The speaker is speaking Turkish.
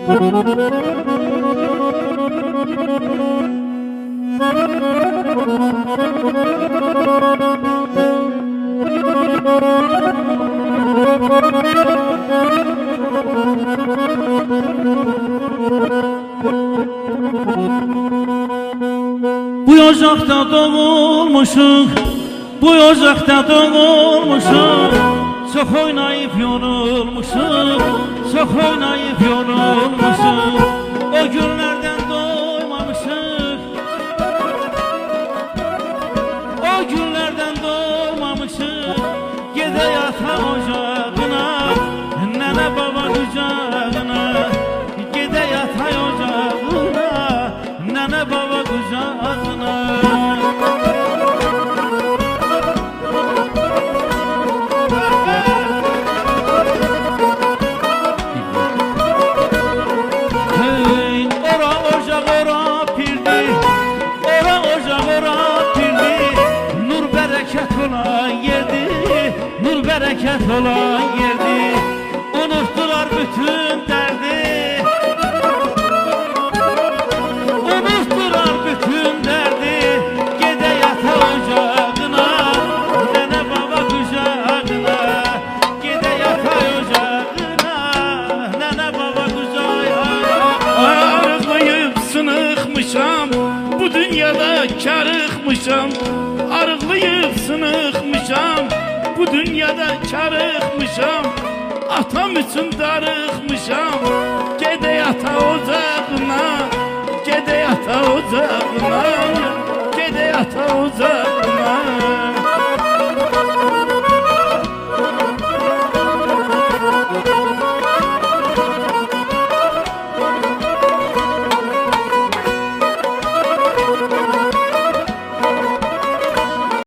Bu ocakta doğulmuşuk, bu ocakta doğulmuşuk. Çok oynayıp yorulmuşuk, çok oynayıp yorulmuşuk. O günlerden doymamışık, o günlerden doymamışık. Gede yata ocağına, nene baba kucağına. Gede yata ocağına, nene baba kucağına. Bereket olan yerdi, unuttular bütün derdi, unuttular bütün derdi. Gede yata ocağına, nene baba kucağına. Gede yata ocağına, nene baba kucağına. Arıqlayıb sınıqmışam, bu dünyada karıqmışam. Arıqlayıb sınıqmışam, bu dünyada karıqmışam. Atam üçün darıqmışam. Gede yata ocağına, gede yata ocağına, gede yata ocağına.